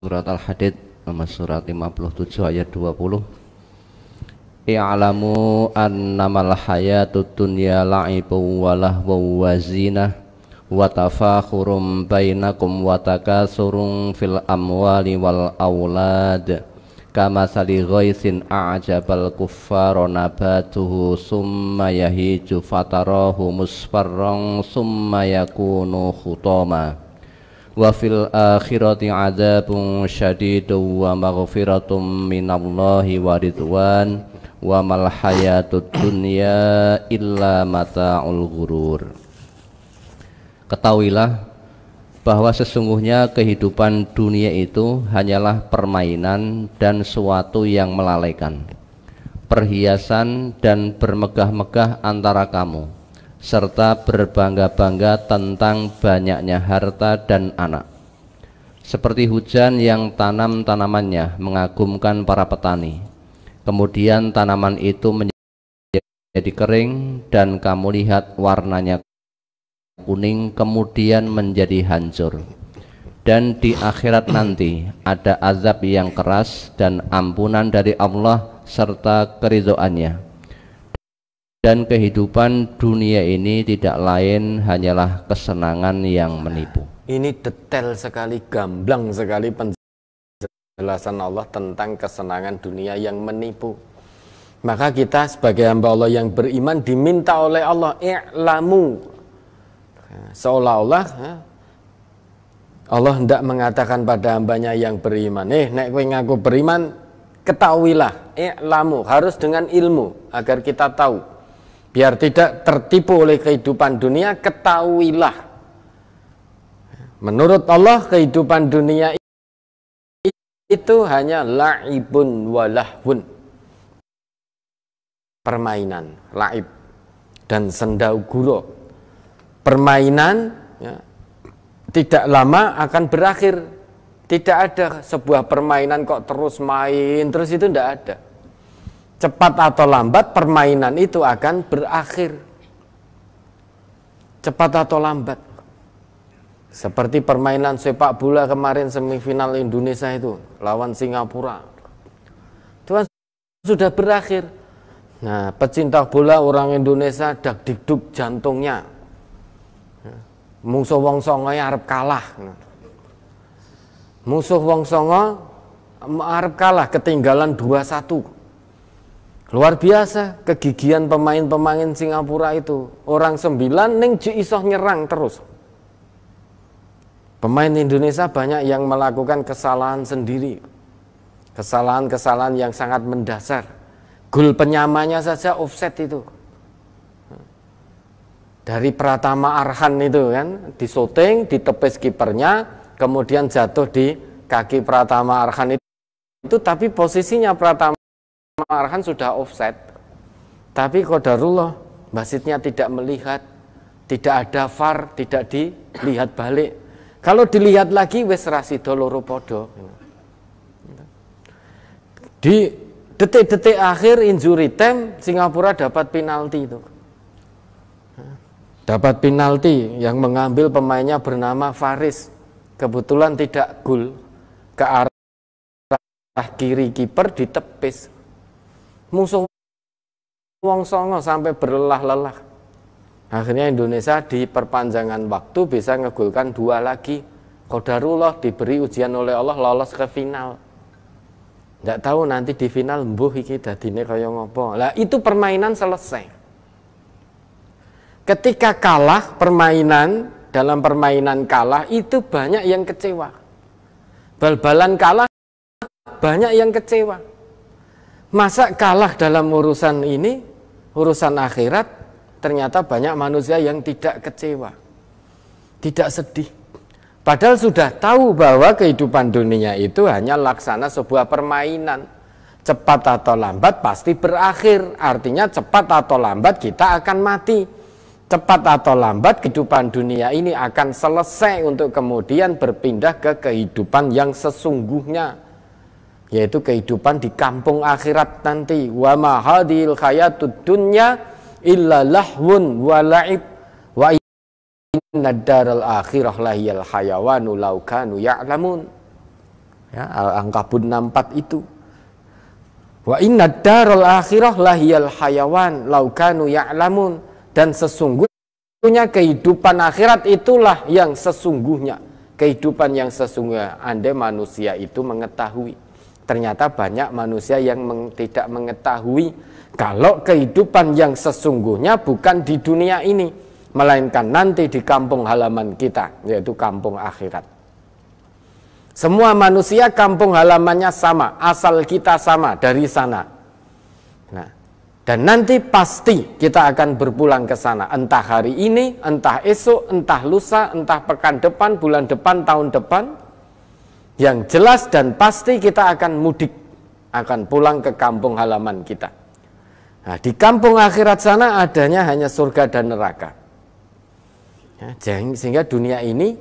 Surat Al-Hadid nomor surat 57 ayat 20. I'lamu annamal hayatud dunya la'ibun wa lahwun wa zinah wa tafakhurum bainakum wa takasurun fil amwali wal aulad kamathali ghaisin a'jabal kuffara nabatuhu summa yahiju fatarahu musfarran summa yakunu khutama wa fil akhirati adzabun syadidun wa maghfiratum minallahi wa ridwan wa mal hayatud dunya illa mata'ul ghurur. Ketahuilah bahwa sesungguhnya kehidupan dunia itu hanyalah permainan dan suatu yang melalaikan, perhiasan dan bermegah-megah antara kamu, serta berbangga-bangga tentang banyaknya harta dan anak. Seperti hujan yang tanam-tanamannya mengagumkan para petani, kemudian tanaman itu menjadi kering dan kamu lihat warnanya kuning kemudian menjadi hancur. Dan di akhirat nanti ada azab yang keras dan ampunan dari Allah serta keridhoannya. Dan kehidupan dunia ini tidak lain hanyalah kesenangan yang menipu. Ini detail sekali, gamblang sekali penjelasan Allah tentang kesenangan dunia yang menipu. Maka kita sebagai hamba Allah yang beriman diminta oleh Allah, i'lamu. Seolah-olah Allah hendak mengatakan pada hambanya yang beriman, nek kowe ngaku beriman, ketahuilah, i'lamu, harus dengan ilmu agar kita tahu. Biar tidak tertipu oleh kehidupan dunia, ketahuilah. Menurut Allah kehidupan dunia itu hanya la'ibun wa lahwun, permainan, la'ib dan sendau gurau. Permainan ya, tidak lama akan berakhir. Tidak ada sebuah permainan kok terus main terus, itu tidak ada. Cepat atau lambat permainan itu akan berakhir. Cepat atau lambat. Seperti permainan sepak bola kemarin semifinal Indonesia itu lawan Singapura. Itu sudah berakhir. Nah, pecinta bola orang Indonesia dak-dikduk jantungnya. Musuh wong songo arep kalah. Musuh wong songo arep kalah, ketinggalan 2-1. Luar biasa kegigihan pemain-pemain Singapura itu. Orang 9 ning iso nyerang terus. Pemain Indonesia banyak yang melakukan kesalahan sendiri. Kesalahan-kesalahan yang sangat mendasar. Gol penyamanya saja offset itu. Dari Pratama Arhan itu kan, disoting, ditepis kipernya, kemudian jatuh di kaki Pratama Arhan itu, tapi posisinya Pratama Arhan sudah offset. Tapi qadarullah, wasitnya tidak melihat, tidak ada VAR, tidak dilihat balik. Kalau dilihat lagi, wis rasido loro podo. Di detik-detik akhir injury time, Singapura dapat penalti itu. Dapat penalti yang mengambil pemainnya bernama Faris. Kebetulan tidak gol, ke arah kiri kiper ditepis. Musuh wong songo sampai berlelah-lelah. Akhirnya Indonesia di perpanjangan waktu bisa ngegolkan 2 lagi. Qadarullah, diberi ujian oleh Allah, lolos ke final. Tidak tahu nanti di final mbuh iki dadine kaya ngopo. Lah itu permainan selesai. Ketika kalah permainan, dalam permainan kalah itu banyak yang kecewa. Bal-balan kalah banyak yang kecewa. Masa kalah dalam urusan ini, urusan akhirat, ternyata banyak manusia yang tidak kecewa, tidak sedih. Padahal sudah tahu bahwa kehidupan dunia itu hanya laksana sebuah permainan. Cepat atau lambat pasti berakhir. Artinya cepat atau lambat kita akan mati. Cepat atau lambat kehidupan dunia ini akan selesai untuk kemudian berpindah ke kehidupan yang sesungguhnya, yaitu kehidupan di kampung akhirat nanti. Wa ma hadhil hayatud dunya illa lahwun wa la'ib wa inna daral akhirah lahiyal hayawanu law kanu ya'lamun. Ya, Al-Ankabut 64 itu. Wa inna darul akhirah lahiyal hayawan laukanu ya'lamun, dan sesungguhnya kehidupan akhirat itulah yang sesungguhnya, kehidupan yang sesungguhnya, andai manusia itu mengetahui. Ternyata banyak manusia yang tidak mengetahui kalau kehidupan yang sesungguhnya bukan di dunia ini, melainkan nanti di kampung halaman kita, yaitu kampung akhirat. Semua manusia kampung halamannya sama, asal kita sama dari sana. Nah, dan nanti pasti kita akan berpulang ke sana, entah hari ini, entah esok, entah lusa, entah pekan depan, bulan depan, tahun depan. Yang jelas dan pasti kita akan mudik, akan pulang ke kampung halaman kita. Nah, di kampung akhirat sana adanya hanya surga dan neraka. Ya, sehingga dunia ini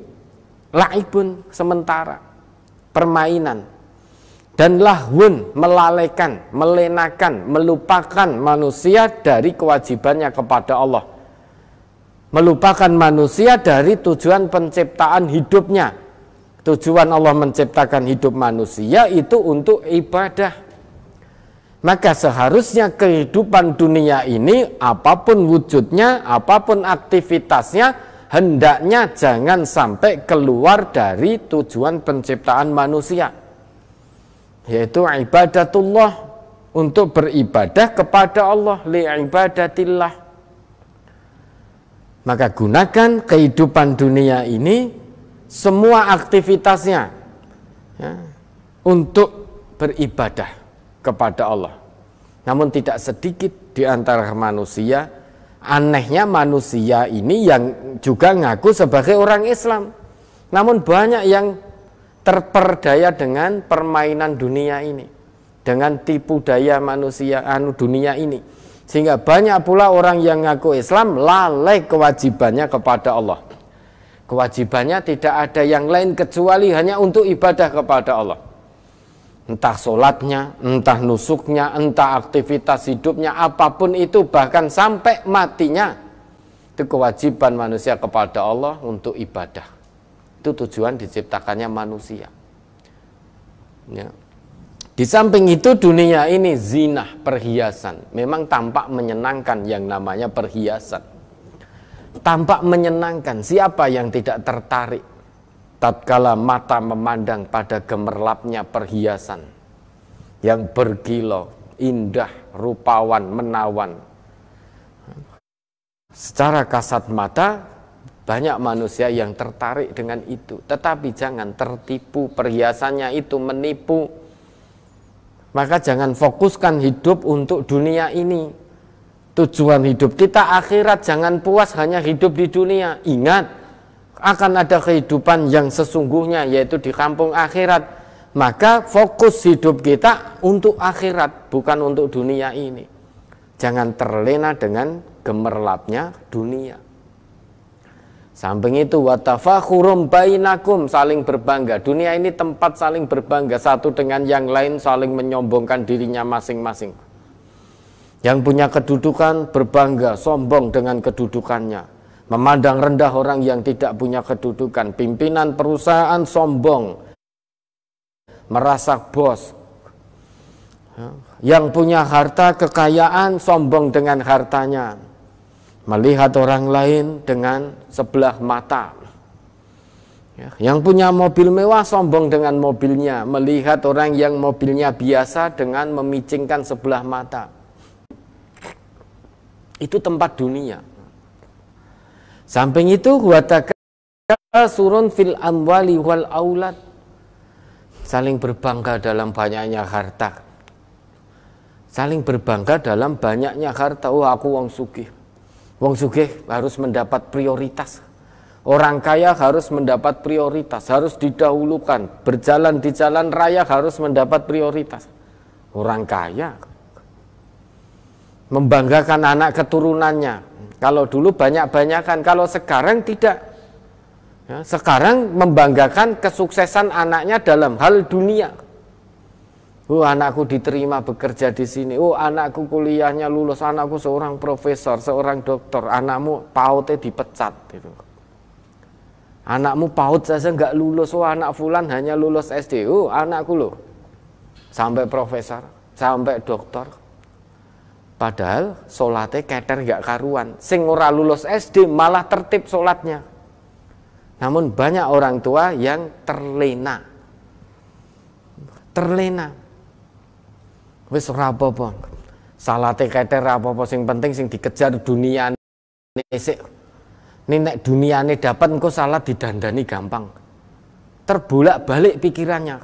laibun, sementara, permainan, dan lahwun, melalaikan, melenakan, melupakan manusia dari kewajibannya kepada Allah, melupakan manusia dari tujuan penciptaan hidupnya. Tujuan Allah menciptakan hidup manusia itu untuk ibadah. Maka seharusnya kehidupan dunia ini, apapun wujudnya, apapun aktivitasnya, hendaknya jangan sampai keluar dari tujuan penciptaan manusia, yaitu ibadatullah, untuk beribadah kepada Allah, li'ibadatillah. Maka gunakan kehidupan dunia ini, semua aktivitasnya, ya, untuk beribadah kepada Allah. Namun tidak sedikit di antara manusia, anehnya manusia ini yang juga ngaku sebagai orang Islam, namun banyak yang terperdaya dengan permainan dunia ini, dengan tipu daya manusia dunia ini, sehingga banyak pula orang yang ngaku Islam lalai kewajibannya kepada Allah. Kewajibannya tidak ada yang lain kecuali hanya untuk ibadah kepada Allah. Entah sholatnya, entah nusuknya, entah aktivitas hidupnya, apapun itu, bahkan sampai matinya, itu kewajiban manusia kepada Allah untuk ibadah. Itu tujuan diciptakannya manusia. Ya. Di samping itu dunia ini zinah, perhiasan. Memang tampak menyenangkan yang namanya perhiasan. Tampak menyenangkan, siapa yang tidak tertarik tatkala mata memandang pada gemerlapnya perhiasan yang berkilau, indah, rupawan, menawan. Secara kasat mata banyak manusia yang tertarik dengan itu, tetapi jangan tertipu, perhiasannya itu menipu. Maka jangan fokuskan hidup untuk dunia ini. Tujuan hidup kita akhirat, jangan puas hanya hidup di dunia. Ingat, akan ada kehidupan yang sesungguhnya, yaitu di kampung akhirat. Maka fokus hidup kita untuk akhirat, bukan untuk dunia ini. Jangan terlena dengan gemerlapnya dunia. Samping itu, watafakhurum bainakum, saling berbangga. Dunia ini tempat saling berbangga, satu dengan yang lain, saling menyombongkan dirinya masing-masing. Yang punya kedudukan berbangga, sombong dengan kedudukannya, memandang rendah orang yang tidak punya kedudukan. Pimpinan perusahaan sombong, merasa bos. Yang punya harta, kekayaan, sombong dengan hartanya, melihat orang lain dengan sebelah mata. Yang punya mobil mewah sombong dengan mobilnya, melihat orang yang mobilnya biasa dengan memicingkan sebelah mata. Itu tempat dunia. Samping itu, surun fil amwali wal aulad, saling berbangga dalam banyaknya harta, saling berbangga dalam banyaknya harta. Oh, aku wong sugih. Wong sugih harus mendapat prioritas. Orang kaya harus mendapat prioritas, harus didahulukan. Berjalan di jalan raya harus mendapat prioritas. Orang kaya membanggakan anak keturunannya. Kalau dulu banyak-banyakan, kalau sekarang tidak. Ya, sekarang membanggakan kesuksesan anaknya dalam hal dunia. Oh, anakku diterima bekerja di sini. Oh, anakku kuliahnya lulus. Anakku seorang profesor, seorang doktor. Anakmu PAUD dipecat. Gitu. Anakmu PAUD saja nggak lulus, oh anak fulan hanya lulus SD, oh anakku loh sampai profesor, sampai doktor. Padahal sholatnya keter nggak karuan. Sing ora lulus SD malah tertib sholatnya. Namun banyak orang tua yang terlena. Wis ora apa-apa. Salate keter apa-apa, sing penting sing dikejar dunia sik. Ini nek duniane dapat engko salat didandani gampang. Terbolak-balik pikirannya.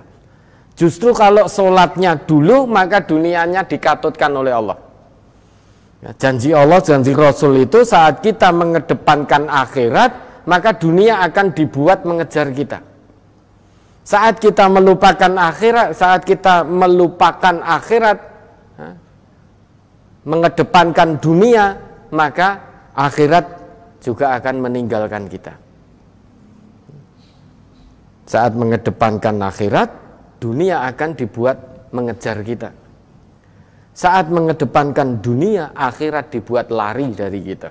Justru kalau sholatnya dulu maka dunianya dikatutkan oleh Allah. Ya, janji Allah, janji Rasul itu saat kita mengedepankan akhirat maka dunia akan dibuat mengejar kita. Saat kita melupakan akhirat, mengedepankan dunia, maka akhirat juga akan meninggalkan kita. Saat mengedepankan akhirat, dunia akan dibuat mengejar kita. Saat mengedepankan dunia, akhirat dibuat lari dari kita.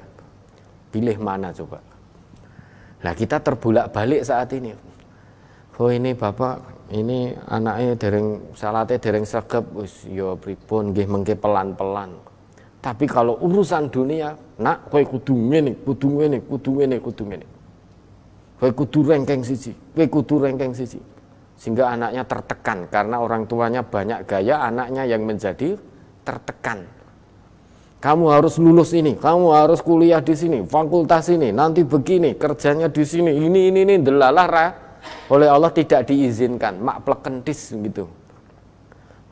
Pilih mana coba? Nah, kita terbolak-balik saat ini. Oh ini bapak, ini anaknya dereng salate dereng sregep, wis ya pripun nggih mengke pelan-pelan. Tapi kalau urusan dunia, nak kowe kudu ngene. Kowe kudu rengkeng siji. Sehingga anaknya tertekan karena orang tuanya banyak gaya, anaknya yang menjadi tertekan. Kamu harus lulus ini, kamu harus kuliah di sini, fakultas ini, nanti begini, kerjanya di sini, ini delalah oleh Allah tidak diizinkan, mak plekentis gitu.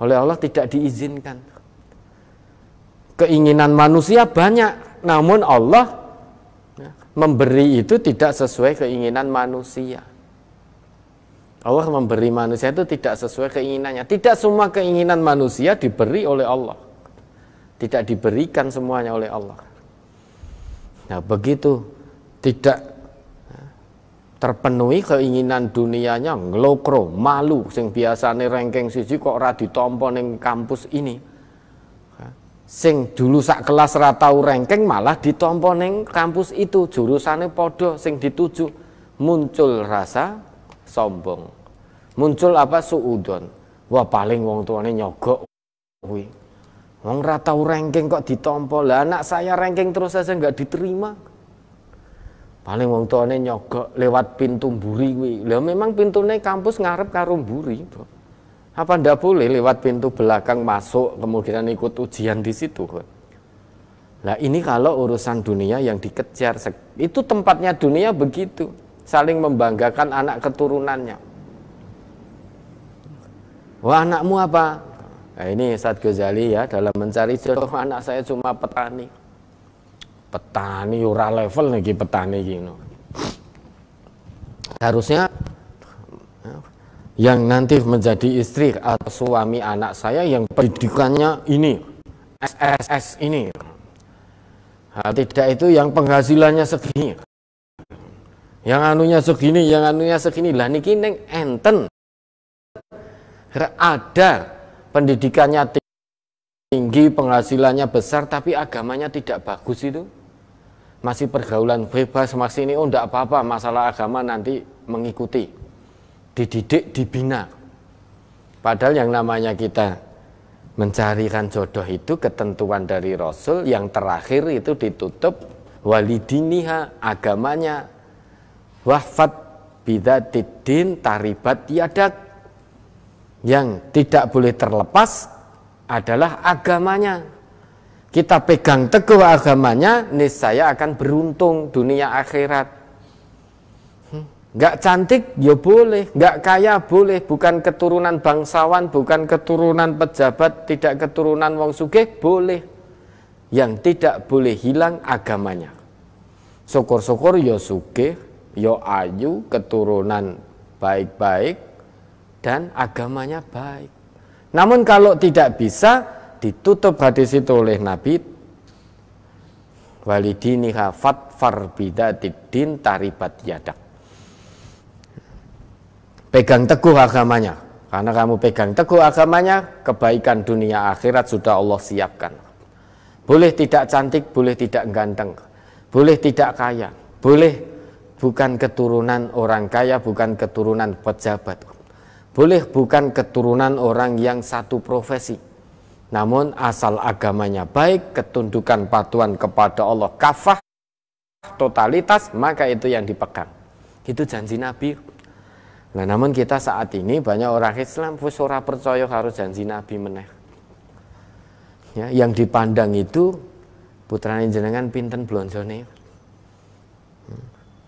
Oleh Allah tidak diizinkan. Keinginan manusia banyak, namun Allah memberi itu tidak sesuai keinginan manusia. Allah memberi manusia itu tidak sesuai keinginannya. Tidak semua keinginan manusia diberi oleh Allah. Tidak diberikan semuanya oleh Allah. Nah, begitu tidak terpenuhi keinginan dunianya, nglokro, malu, sing biasane ranking siji kok ora ditampa ning kampus ini. Sing dulu sak kelas ra tau ranking malah ditampa ning kampus itu, jurusane padha sing dituju. Muncul rasa sombong. Muncul apa? Suudon. Wah, paling wong tuane nyogok kuwi. Wong ra tau ranking kok ditampa. Lah anak saya ranking terus saja enggak diterima. Paling wong tuane nyogok lewat pintu mburi kuwi. Lah memang pintune kampus ngarep karo mburi. Apa ndak boleh lewat pintu belakang masuk kemudian ikut ujian di situ? Nah ini kalau urusan dunia yang dikejar, itu tempatnya dunia begitu, saling membanggakan anak keturunannya. Wah anakmu apa? Nah ini Ustadz Ghazali ya dalam mencari jodoh, anak saya cuma petani. Petani ora level lagi petani gitu. Harusnya yang nanti menjadi istri atau suami anak saya yang pendidikannya ini SSS ini, nah, tidak itu yang penghasilannya segini, yang anunya segini lah niki neng enten ada pendidikannya tinggi, penghasilannya besar tapi agamanya tidak bagus, itu masih pergaulan bebas, masih ini oh enggak apa-apa, masalah agama nanti mengikuti, dididik, dibina. Padahal yang namanya kita mencarikan jodoh itu ketentuan dari Rasul, yang terakhir itu ditutup walidiniha, agamanya, wahfat bidatidin taribat yadak, yang tidak boleh terlepas adalah agamanya. Kita pegang teguh agamanya, niscaya akan beruntung dunia akhirat. Gak cantik ya boleh, gak kaya boleh, bukan keturunan bangsawan, bukan keturunan pejabat, tidak keturunan wong sugih boleh. Yang tidak boleh hilang agamanya. Syukur-syukur ya sugih, ya ayu, keturunan baik-baik dan agamanya baik. Namun kalau tidak bisa, ditutup hadis itu oleh Nabi, walidiniha fatfar bidatid taribat yadak. Pegang teguh agamanya. Karena kamu pegang teguh agamanya, kebaikan dunia akhirat sudah Allah siapkan. Boleh tidak cantik, boleh tidak ganteng, boleh tidak kaya, boleh bukan keturunan orang kaya, bukan keturunan pejabat. Boleh bukan keturunan orang yang satu profesi. Namun asal agamanya baik, ketundukan patuhan kepada Allah kafah, totalitas, maka itu yang dipegang. Itu janji Nabi. Nah, namun kita saat ini banyak orang Islam wis ora percaya karo janji Nabi meneh. Ya, yang dipandang itu putrane jenengan pinten blonjone.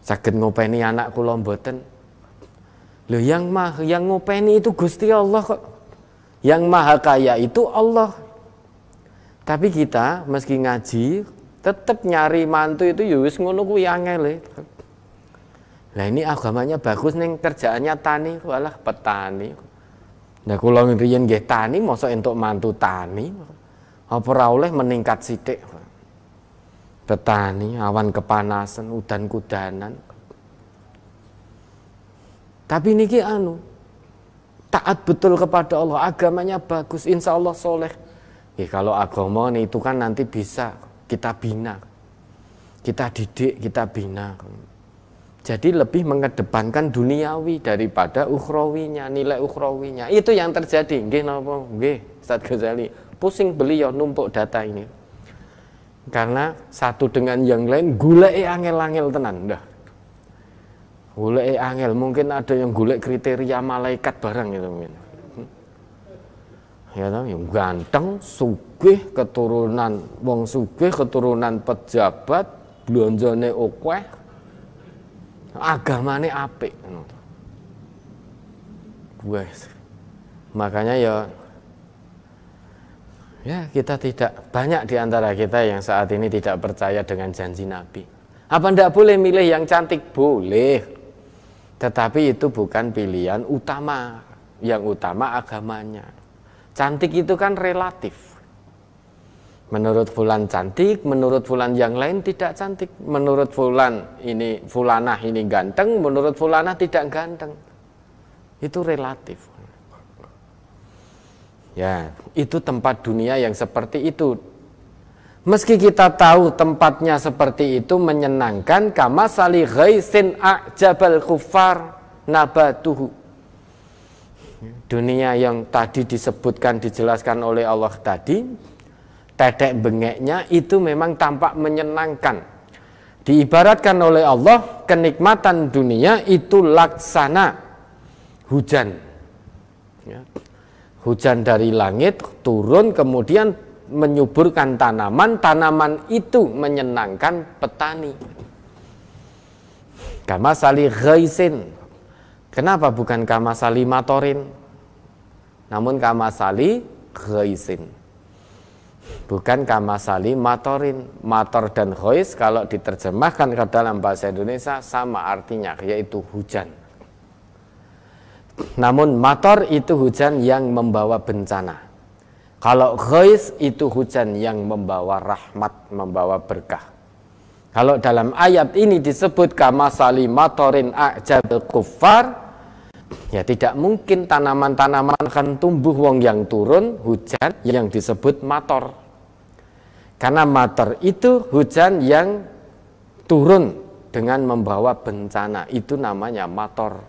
Saged ngopeni anak kula mboten. Loh, yang ngopeni itu Gusti Allah kok. Yang maha kaya itu Allah. Tapi kita meski ngaji tetap nyari mantu itu ya wis ngono kuwi angel. Lah ini agamanya bagus neng kerjaannya tani, walah petani. Nah kula riyen nggih tani mosok entuk mantu tani. Apa ora oleh meningkat sithik. Petani, awan kepanasan, udan-kudanan. Tapi niki taat betul kepada Allah, agamanya bagus, insya Allah soleh. Ya kalau agama itu kan nanti bisa kita bina, kita didik, kita bina. Jadi lebih mengedepankan duniawi daripada ukhrawinya, nilai ukhrawinya. Itu yang terjadi. Nggih napa? Nggih, Ustaz Ghazali. Pusing beliau numpuk data ini. Karena satu dengan yang lain goleke angel-angel tenan dah. Goleke angel, mungkin ada yang golek kriteria malaikat barang itu mungkin. Ya tahu, yang ganteng, sugih, keturunan wong sugih, keturunan pejabat, blonjone akeh, agamane apik. Wes. Makanya ya kita tidak banyak di antara kita yang saat ini tidak percaya dengan janji Nabi. Apa ndak boleh milih yang cantik? Boleh. Tetapi itu bukan pilihan utama. Yang utama agamanya. Cantik itu kan relatif. Menurut fulan cantik, menurut fulan yang lain tidak cantik. Menurut fulanah ini ganteng, menurut fulanah tidak ganteng. Itu relatif. Ya, itu tempat dunia yang seperti itu. Meski kita tahu tempatnya seperti itu menyenangkan, kama sali ghaisin a'jabal kuffar nabatuhu. Dunia yang tadi disebutkan, dijelaskan oleh Allah tadi, tetek bengeknya itu memang tampak menyenangkan. Diibaratkan oleh Allah, kenikmatan dunia itu laksana hujan. Ya. Hujan dari langit turun kemudian menyuburkan tanaman, tanaman itu menyenangkan petani. Kamasali ghaisin. Kenapa bukan kamasali matorin? Namun kamasali ghaisin. Bukan kamasali matorin. Mator dan ghais kalau diterjemahkan ke dalam bahasa Indonesia sama artinya, yaitu hujan. Namun mator itu hujan yang membawa bencana. Kalau ghais itu hujan yang membawa rahmat, membawa berkah. Kalau dalam ayat ini disebut kamasali matorin a'jabal kuffar, ya tidak mungkin tanaman-tanaman akan tumbuh wong yang turun hujan yang disebut mator. Karena mator itu hujan yang turun dengan membawa bencana, itu namanya mator.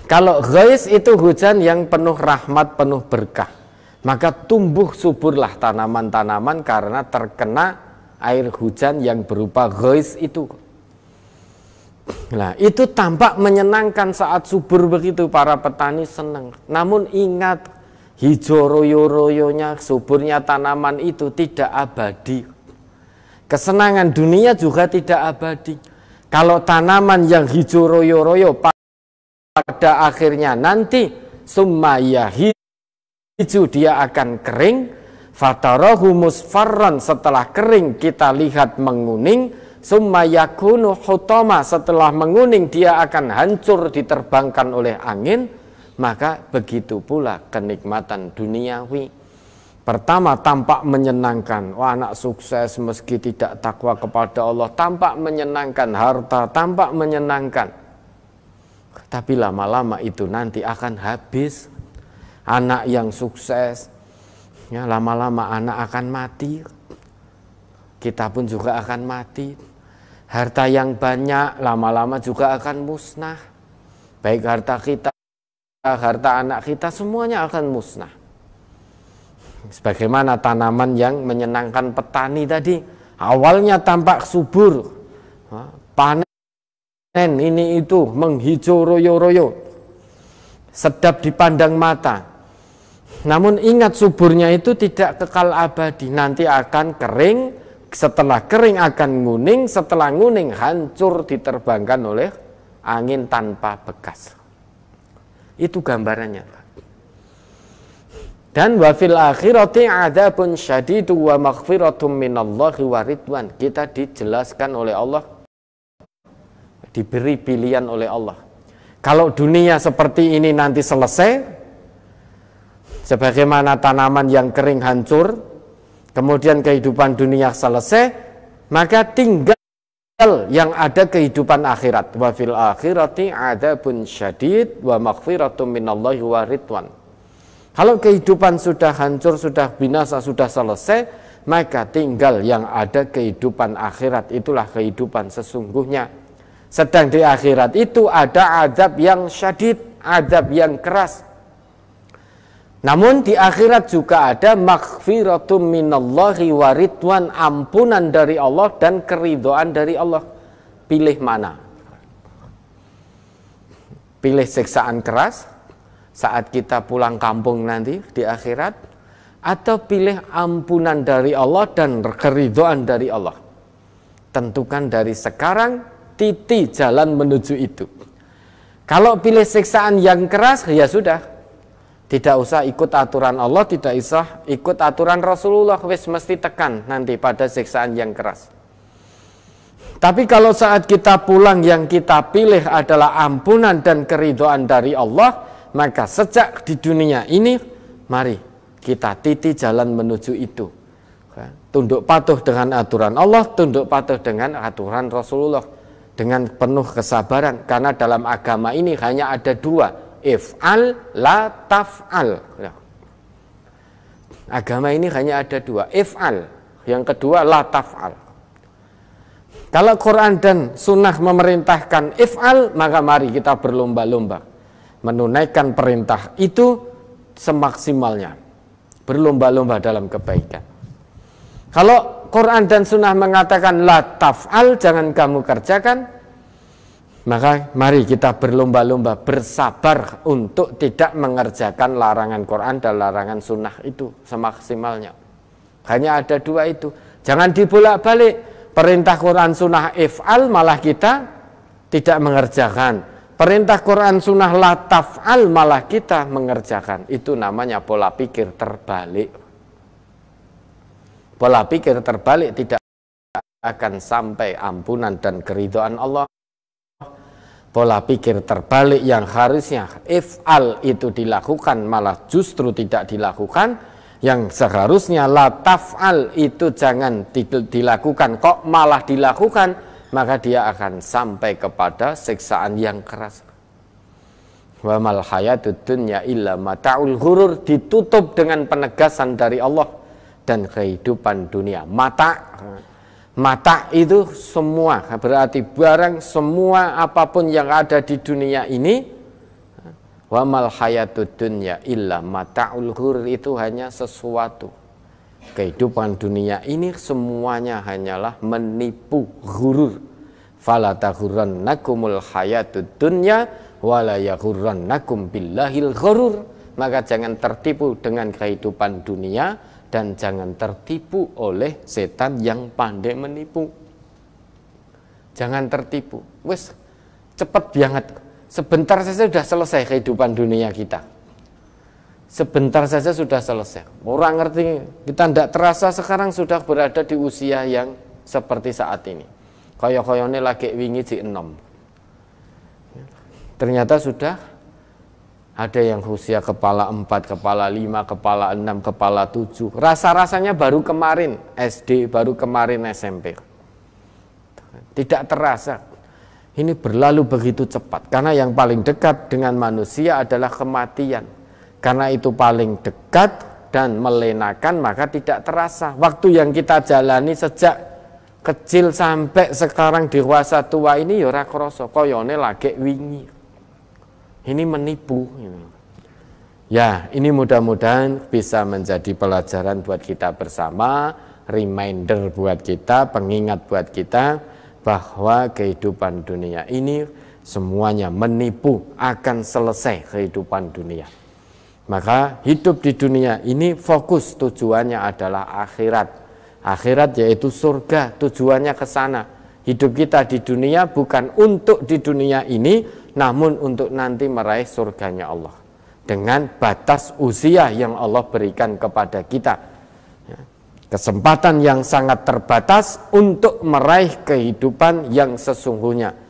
Kalau ghais itu hujan yang penuh rahmat, penuh berkah, maka tumbuh suburlah tanaman-tanaman karena terkena air hujan yang berupa ghais itu. Nah, itu tampak menyenangkan saat subur begitu, para petani senang. Namun ingat, hijau royo-royonya, suburnya tanaman itu tidak abadi. Kesenangan dunia juga tidak abadi. Kalau tanaman yang hijau royo-royo pada akhirnya nanti summa hijau dia akan kering, fatarahu musfarran, setelah kering kita lihat menguning, summa yakunu hutama, setelah menguning dia akan hancur diterbangkan oleh angin. Maka begitu pula kenikmatan duniawi. Pertama tampak menyenangkan, anak sukses meski tidak takwa kepada Allah, tampak menyenangkan, harta tampak menyenangkan. Tapi lama-lama itu nanti akan habis. Anak yang sukses, ya lama-lama anak akan mati. Kita pun juga akan mati. Harta yang banyak lama-lama juga akan musnah. Baik harta kita, harta anak kita, semuanya akan musnah. Sebagaimana tanaman yang menyenangkan petani tadi, awalnya tampak subur, panen ini itu, menghijau royo-royo, sedap dipandang mata. Namun ingat, suburnya itu tidak kekal abadi, nanti akan kering. Setelah kering akan nguning, setelah nguning hancur diterbangkan oleh angin tanpa bekas. Itu gambarannya. Dan wa fil akhirati adzabun syadidu wa maghfiratum minallahi wa ridwan. Kita dijelaskan oleh Allah, diberi pilihan oleh Allah. Kalau dunia seperti ini nanti selesai, sebagaimana tanaman yang kering hancur, kemudian kehidupan dunia selesai, maka tinggal yang ada kehidupan akhirat. Wa fil akhirati adzabun syadid wa maghfiratum minallahi wa ridwan. Kalau kehidupan sudah hancur, sudah binasa, sudah selesai, maka tinggal yang ada kehidupan akhirat. Itulah kehidupan sesungguhnya. Sedang di akhirat itu ada azab yang syadid, azab yang keras. Namun di akhirat juga ada maghfiratum minallahi wa ridwan, ampunan dari Allah dan keridhaan dari Allah. Pilih mana? Pilih siksaan keras saat kita pulang kampung nanti di akhirat, atau pilih ampunan dari Allah dan keridhaan dari Allah? Tentukan dari sekarang, titi jalan menuju itu. Kalau pilih siksaan yang keras, ya sudah, tidak usah ikut aturan Allah, tidak usah ikut aturan Rasulullah, wis mesti tekan nanti pada siksaan yang keras. Tapi kalau saat kita pulang yang kita pilih adalah ampunan dan keridhaan dari Allah, maka sejak di dunia ini, mari kita titi jalan menuju itu. Tunduk patuh dengan aturan Allah, tunduk patuh dengan aturan Rasulullah, dengan penuh kesabaran. Karena dalam agama ini hanya ada dua, if'al, la taf'al. Agama ini hanya ada dua, if'al, yang kedua la taf'al. Kalau Quran dan Sunnah memerintahkan if'al, maka mari kita berlomba-lomba menunaikan perintah itu semaksimalnya, berlomba-lomba dalam kebaikan. Kalau Quran dan Sunnah mengatakan la taf'al, jangan kamu kerjakan, maka mari kita berlomba-lomba bersabar untuk tidak mengerjakan larangan Quran dan larangan Sunnah itu semaksimalnya. Hanya ada dua itu. Jangan dibolak-balik. Perintah Quran Sunnah if'al, malah kita tidak mengerjakan. Perintah Quran Sunnah la taf'al, malah kita mengerjakan. Itu namanya pola pikir terbalik. Pola pikir terbalik tidak akan sampai ampunan dan keridhaan Allah. Pola pikir terbalik yang harusnya if'al itu dilakukan malah justru tidak dilakukan, yang seharusnya la taf'al itu jangan dilakukan kok malah dilakukan, maka dia akan sampai kepada siksaan yang keras. Wa mal hayatud dunya illa mata'ul ghurur, ditutup dengan penegasan dari Allah, dan kehidupan dunia mata itu semua, berarti barang, semua apapun yang ada di dunia ini. Wa mal hayatud dunya illa mata'ul ghurur, itu hanya sesuatu. Kehidupan dunia ini semuanya hanyalah menipu, ghurur. Fala taghurrannakumul hayatud dunya wala yaghurrannakum billahil ghurur. Maka jangan tertipu dengan kehidupan dunia, dan jangan tertipu oleh setan yang pandai menipu. Jangan tertipu. Wes cepat banget. Sebentar saja sudah selesai kehidupan dunia kita. Sebentar saja sudah selesai. Orang ngerti, kita tidak terasa sekarang sudah berada di usia yang seperti saat ini. Koyo-koyone lagi wingi di 6. Ternyata sudah ada yang usia kepala 4, kepala 5, kepala 6, kepala 7. Rasa-rasanya baru kemarin SD, baru kemarin SMP. Tidak terasa. Ini berlalu begitu cepat. Karena yang paling dekat dengan manusia adalah kematian. Karena itu paling dekat dan melenakan, maka tidak terasa. Waktu yang kita jalani sejak kecil sampai sekarang dewasa tua ini ya ora krasa koyone lagi wingi. Ini menipu. Ya, ini mudah-mudahan bisa menjadi pelajaran buat kita bersama, reminder buat kita, pengingat buat kita bahwa kehidupan dunia ini semuanya menipu, akan selesai kehidupan dunia. Maka hidup di dunia ini fokus tujuannya adalah akhirat. Akhirat yaitu surga, tujuannya ke sana. Hidup kita di dunia bukan untuk di dunia ini, namun untuk nanti meraih surganya Allah. Dengan batas usia yang Allah berikan kepada kita. Kesempatan yang sangat terbatas untuk meraih kehidupan yang sesungguhnya.